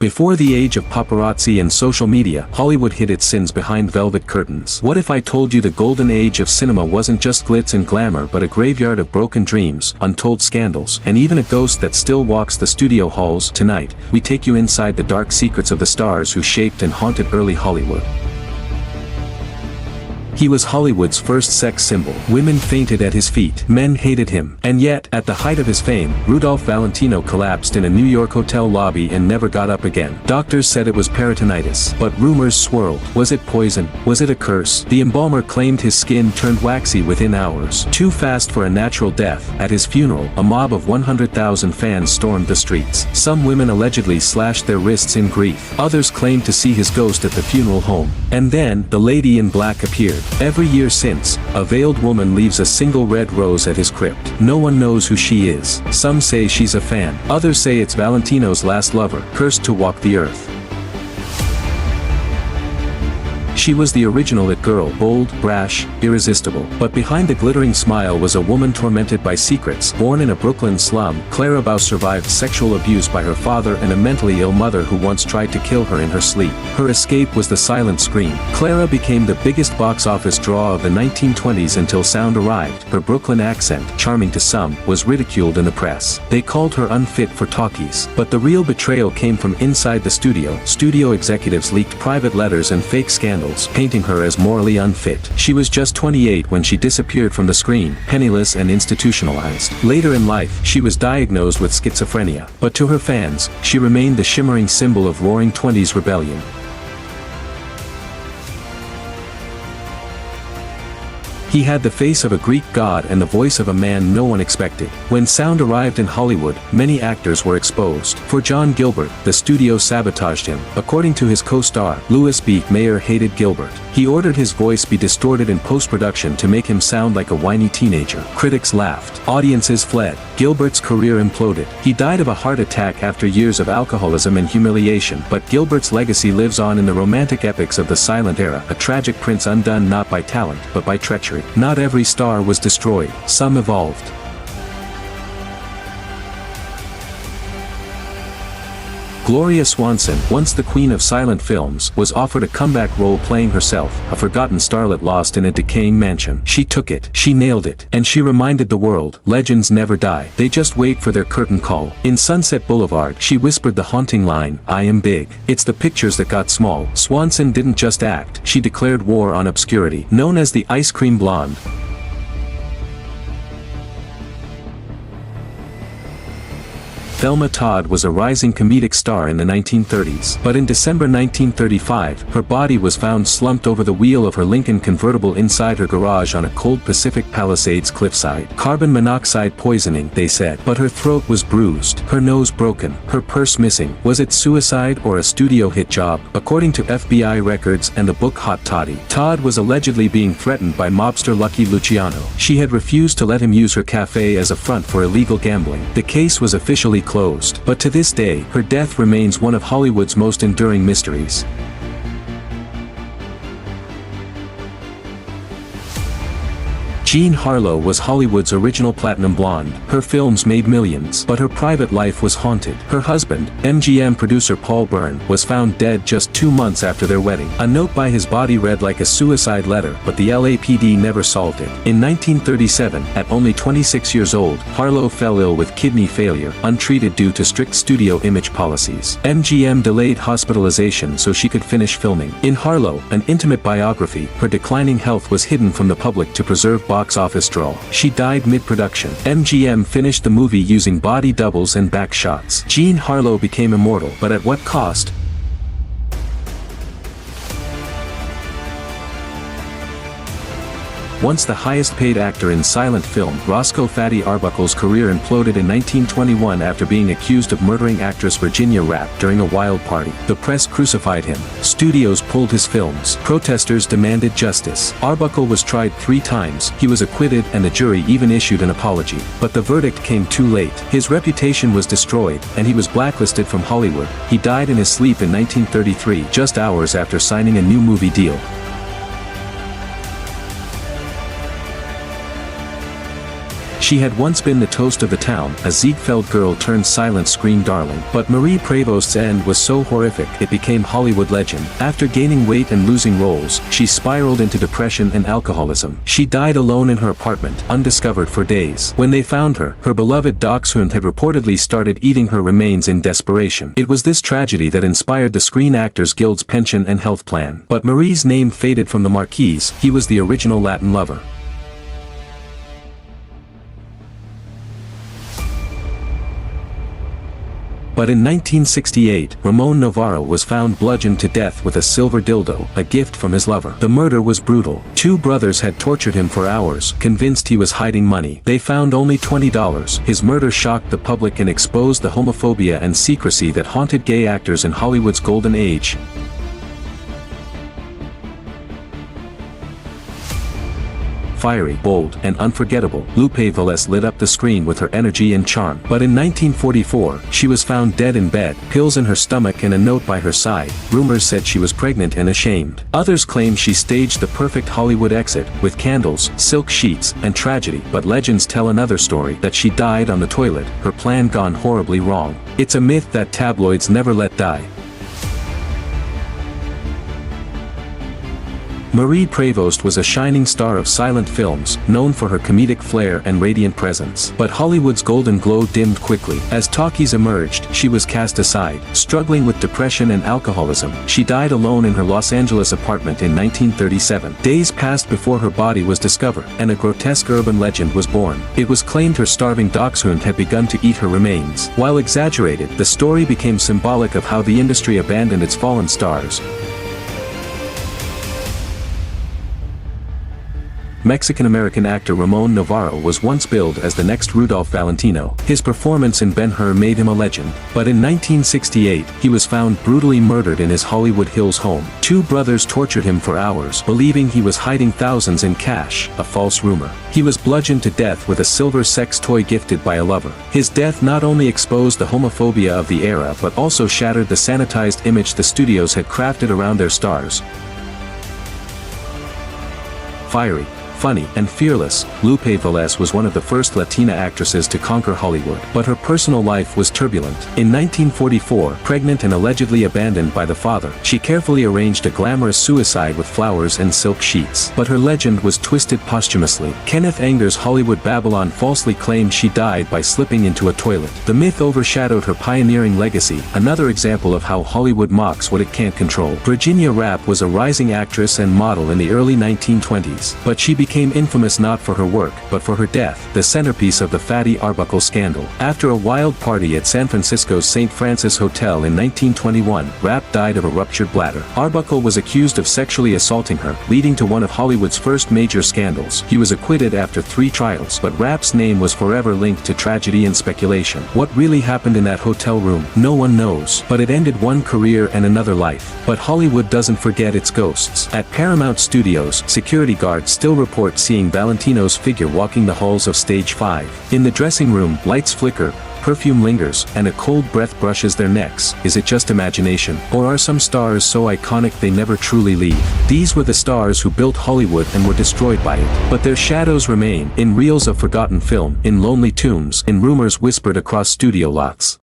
Before the age of paparazzi and social media, Hollywood hid its sins behind velvet curtains. What if I told you the golden age of cinema wasn't just glitz and glamour but a graveyard of broken dreams, untold scandals, and even a ghost that still walks the studio halls? Tonight, we take you inside the dark secrets of the stars who shaped and haunted early Hollywood. He was Hollywood's first sex symbol. Women fainted at his feet. Men hated him. And yet, at the height of his fame, Rudolph Valentino collapsed in a New York hotel lobby and never got up again. Doctors said it was peritonitis, but rumors swirled. Was it poison? Was it a curse? The embalmer claimed his skin turned waxy within hours. Too fast for a natural death. At his funeral, a mob of 100,000 fans stormed the streets. Some women allegedly slashed their wrists in grief. Others claimed to see his ghost at the funeral home. And then, the lady in black appeared. Every year since, a veiled woman leaves a single red rose at his crypt. No one knows who she is. Some say she's a fan. Others say it's Valentino's last lover, cursed to walk the earth. She was the original it girl, bold, brash, irresistible. But behind the glittering smile was a woman tormented by secrets. Born in a Brooklyn slum, Clara Bow survived sexual abuse by her father and a mentally ill mother who once tried to kill her in her sleep. Her escape was the silent scream. Clara became the biggest box office draw of the 1920s until sound arrived. Her Brooklyn accent, charming to some, was ridiculed in the press. They called her unfit for talkies. But the real betrayal came from inside the studio. Studio executives leaked private letters and fake scandals, painting her as morally unfit. She was just 28 when she disappeared from the screen, penniless and institutionalized. Later in life, she was diagnosed with schizophrenia. But to her fans, she remained the shimmering symbol of roaring 20s rebellion. He had the face of a Greek god and the voice of a man no one expected. When sound arrived in Hollywood, many actors were exposed. For John Gilbert, the studio sabotaged him. According to his co-star, Louis B. Mayer hated Gilbert. He ordered his voice be distorted in post-production to make him sound like a whiny teenager. Critics laughed. Audiences fled. Gilbert's career imploded. He died of a heart attack after years of alcoholism and humiliation. But Gilbert's legacy lives on in the romantic epics of the silent era, a tragic prince undone not by talent, but by treachery. Not every star was destroyed, some evolved. Gloria Swanson, once the queen of silent films, was offered a comeback role playing herself, a forgotten starlet lost in a decaying mansion. She took it, she nailed it, and she reminded the world, legends never die, they just wait for their curtain call. In Sunset Boulevard, she whispered the haunting line, "I am big." It's the pictures that got small. Swanson didn't just act, she declared war on obscurity. Known as the ice cream blonde, Thelma Todd was a rising comedic star in the 1930s. But in December 1935, her body was found slumped over the wheel of her Lincoln convertible inside her garage on a cold Pacific Palisades cliffside. Carbon monoxide poisoning, they said. But her throat was bruised, her nose broken, her purse missing. Was it suicide or a studio hit job? According to FBI records and the book Hot Toddy, Todd was allegedly being threatened by mobster Lucky Luciano. She had refused to let him use her cafe as a front for illegal gambling. The case was officially closed. But to this day, her death remains one of Hollywood's most enduring mysteries. Jean Harlow was Hollywood's original platinum blonde. Her films made millions, but her private life was haunted. Her husband, MGM producer Paul Byrne, was found dead just 2 months after their wedding. A note by his body read like a suicide letter, but the LAPD never solved it. In 1937, at only 26 years old, Harlow fell ill with kidney failure, untreated due to strict studio image policies. MGM delayed hospitalization so she could finish filming. In Harlow, an intimate biography, her declining health was hidden from the public to preserve box office draw. She died mid-production. MGM finished the movie using body doubles and back shots. Jean Harlow became immortal, but at what cost? Once the highest-paid actor in silent film, Roscoe "Fatty" Arbuckle's career imploded in 1921 after being accused of murdering actress Virginia Rappe during a wild party. The press crucified him. Studios pulled his films. Protesters demanded justice. Arbuckle was tried 3 times, he was acquitted and the jury even issued an apology. But the verdict came too late. His reputation was destroyed, and he was blacklisted from Hollywood. He died in his sleep in 1933, just hours after signing a new movie deal. She had once been the toast of the town, a Ziegfeld girl turned silent screen darling. But Marie Prévost's end was so horrific it became Hollywood legend. After gaining weight and losing roles, she spiraled into depression and alcoholism. She died alone in her apartment, undiscovered for days. When they found her, her beloved dachshund had reportedly started eating her remains in desperation. It was this tragedy that inspired the Screen Actors Guild's pension and health plan. But Marie's name faded from the marquees. He was the original Latin lover. But in 1968, Ramon Navarro was found bludgeoned to death with a silver dildo, a gift from his lover. The murder was brutal. Two brothers had tortured him for hours, convinced he was hiding money. They found only $20. His murder shocked the public and exposed the homophobia and secrecy that haunted gay actors in Hollywood's golden age. Fiery, bold, and unforgettable, Lupe Vélez lit up the screen with her energy and charm. But in 1944, she was found dead in bed, pills in her stomach and a note by her side. Rumors said she was pregnant and ashamed. Others claimed she staged the perfect Hollywood exit, with candles, silk sheets, and tragedy. But legends tell another story, that she died on the toilet, her plan gone horribly wrong. It's a myth that tabloids never let die. Marie Prévost was a shining star of silent films, known for her comedic flair and radiant presence. But Hollywood's golden glow dimmed quickly. As talkies emerged, she was cast aside. Struggling with depression and alcoholism, she died alone in her Los Angeles apartment in 1937. Days passed before her body was discovered, and a grotesque urban legend was born. It was claimed her starving dachshund had begun to eat her remains. While exaggerated, the story became symbolic of how the industry abandoned its fallen stars. Mexican-American actor Ramon Navarro was once billed as the next Rudolph Valentino. His performance in Ben-Hur made him a legend. But in 1968, he was found brutally murdered in his Hollywood Hills home. Two brothers tortured him for hours, believing he was hiding thousands in cash, a false rumor. He was bludgeoned to death with a silver sex toy gifted by a lover. His death not only exposed the homophobia of the era but also shattered the sanitized image the studios had crafted around their stars. Fiery, funny, and fearless, Lupe Vélez was one of the first Latina actresses to conquer Hollywood. But her personal life was turbulent. In 1944, pregnant and allegedly abandoned by the father, she carefully arranged a glamorous suicide with flowers and silk sheets. But her legend was twisted posthumously. Kenneth Anger's Hollywood Babylon falsely claimed she died by slipping into a toilet. The myth overshadowed her pioneering legacy, another example of how Hollywood mocks what it can't control. Virginia Rappe was a rising actress and model in the early 1920s, but she became infamous not for her work, but for her death, the centerpiece of the Fatty Arbuckle scandal. After a wild party at San Francisco's St. Francis Hotel in 1921, Rappe died of a ruptured bladder. Arbuckle was accused of sexually assaulting her, leading to one of Hollywood's first major scandals. He was acquitted after 3 trials, but Rappe's name was forever linked to tragedy and speculation. What really happened in that hotel room? No one knows. But it ended one career and another life. But Hollywood doesn't forget its ghosts. At Paramount Studios, security guards still report seeing Valentino's figure walking the halls of Stage 5. In the dressing room, lights flicker, perfume lingers, and a cold breath brushes their necks. Is it just imagination? Or are some stars so iconic they never truly leave? These were the stars who built Hollywood and were destroyed by it. But their shadows remain, in reels of forgotten film, in lonely tombs, in rumors whispered across studio lots.